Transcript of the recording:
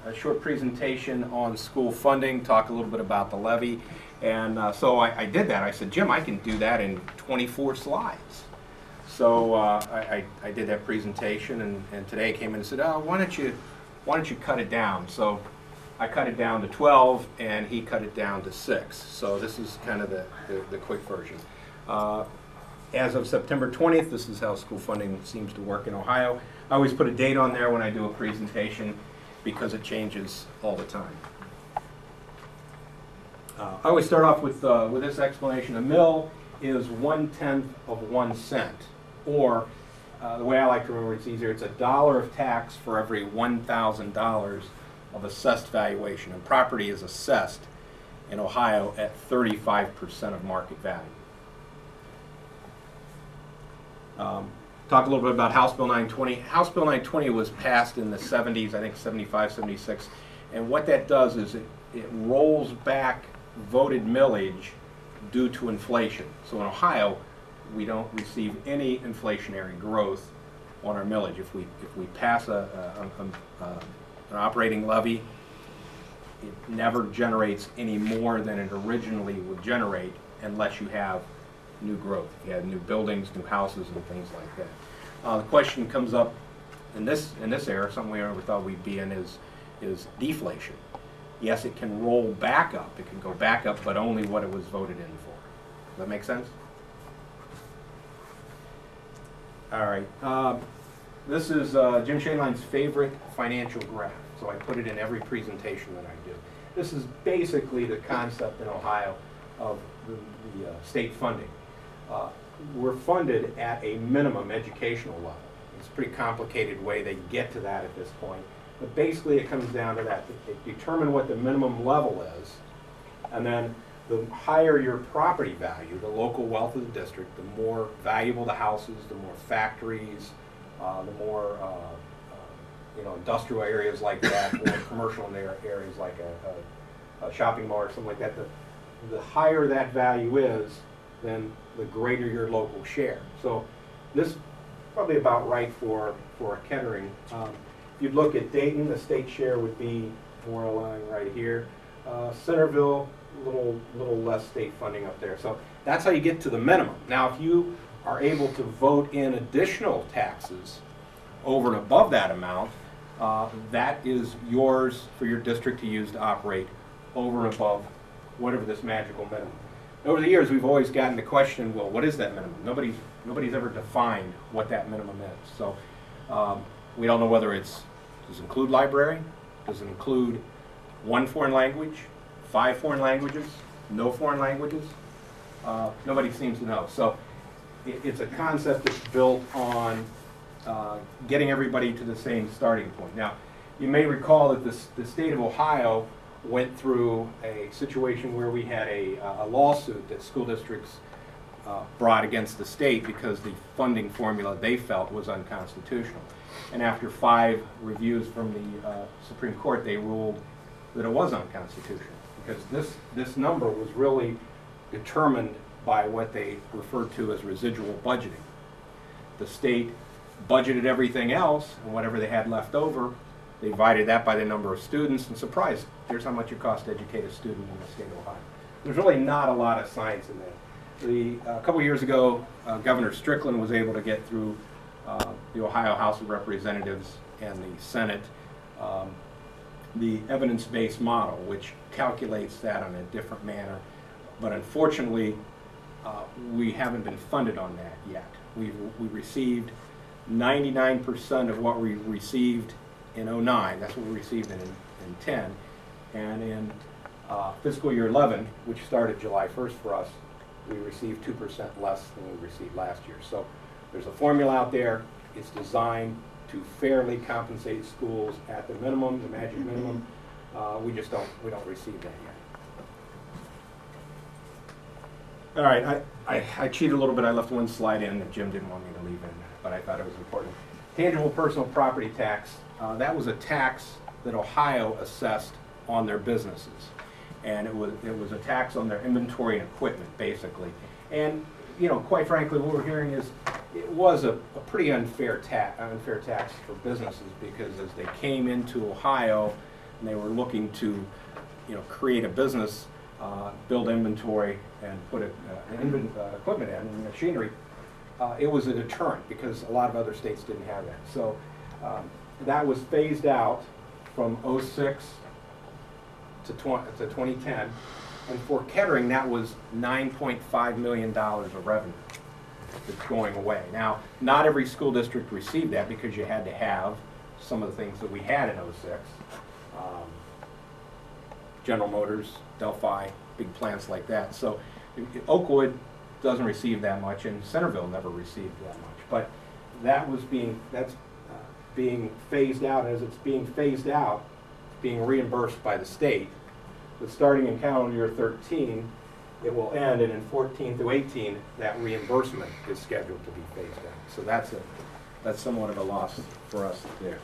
a short presentation on school funding, talk a little bit about the levy. And so I did that. I said, Jim, I can do that in 24 slides. So I did that presentation, and today I came in and said, oh, why don't you cut it down? So I cut it down to 12, and he cut it down to 6. So this is kind of the quick version. As of September 20th, this is how school funding seems to work in Ohio. I always put a date on there when I do a presentation because it changes all the time. I always start off with this explanation. A mill is 1/10 of 1 cent, or the way I like to remember it's easier, it's $1 of tax for every $1,000 of assessed valuation. And property is assessed in Ohio at 35% of market value. Talk a little bit about House Bill 920. House Bill 920 was passed in the 70s, I think 75, 76, and what that does is it rolls back voted millage due to inflation. So in Ohio, we don't receive any inflationary growth on our millage. If we pass an operating levy, it never generates any more than it originally would generate unless you have new growth. You have new buildings, new houses, and things like that. The question comes up in this era, something we never thought we'd be in, is deflation. Yes, it can roll back up. It can go back up, but only what it was voted in for. Does that make sense? All right. This is Jim Shainline's favorite financial graph, so I put it in every presentation that I do. This is basically the concept in Ohio of the state funding. We're funded at a minimum educational level. It's a pretty complicated way they get to that at this point. But basically it comes down to that. They determine what the minimum level is, and then the higher your property value, the local wealth of the district, the more valuable the houses, the more factories, the more industrial areas like that, or commercial in areas like a shopping mall or something like that. The higher that value is, then the greater your local share. So this is probably about right for Kettering. If you look at Dayton, the state share would be more aligned right here. Centerville, a little less state funding up there. So that's how you get to the minimum. Now, if you are able to vote in additional taxes over and above that amount, that is yours for your district to use to operate over and above whatever this magical minimum. Over the years, we've always gotten the question, well, what is that minimum? Nobody's ever defined what that minimum is. So we don't know whether does it include library? Does it include 1 foreign language, 5 foreign languages, no foreign languages? Nobody seems to know. So it's a concept that's built on getting everybody to the same starting point. Now, you may recall that the state of Ohio went through a situation where we had a lawsuit that school districts brought against the state because the funding formula they felt was unconstitutional. And after 5 reviews from the Supreme Court, they ruled that it was unconstitutional because this number was really determined by what they referred to as residual budgeting. The state budgeted everything else, and whatever they had left over, they divided that by the number of students, and surprise, here's how much it costs to educate a student in the state of Ohio. There's really not a lot of science in that. A couple years ago, Governor Strickland was able to get through the Ohio House of Representatives and the Senate the evidence-based model, which calculates that on a different manner. But unfortunately, we haven't been funded on that yet. We received 99% of what we received in 09, that's what we received in 10, and in fiscal year 11, which started July 1st for us, we received 2% less than we received last year. So there's a formula out there. It's designed to fairly compensate schools at the minimum, the magic minimum. We don't receive that yet. All right, I cheated a little bit. I left one slide in that Jim didn't want me to leave in, but I thought it was important. Tangible personal property tax. That was a tax that Ohio assessed on their businesses, and it was a tax on their inventory and equipment, basically. And quite frankly, what we're hearing is it was a pretty unfair tax for businesses because as they came into Ohio, and they were looking to, create a business, build inventory, and put equipment in and machinery, it was a deterrent because a lot of other states didn't have that. So that was phased out from '06 to 2010, and for Kettering, that was $9.5 million of revenue that's going away. Now, not every school district received that because you had to have some of the things that we had in '06. General Motors, Delphi, big plants like that. So Oakwood doesn't receive that much, and Centerville never received that much. But that's being phased out. As it's being phased out, it's being reimbursed by the state. But starting in calendar year 13, it will end, and in 14 through 18, that reimbursement is scheduled to be phased out. So that's somewhat of a loss for us there.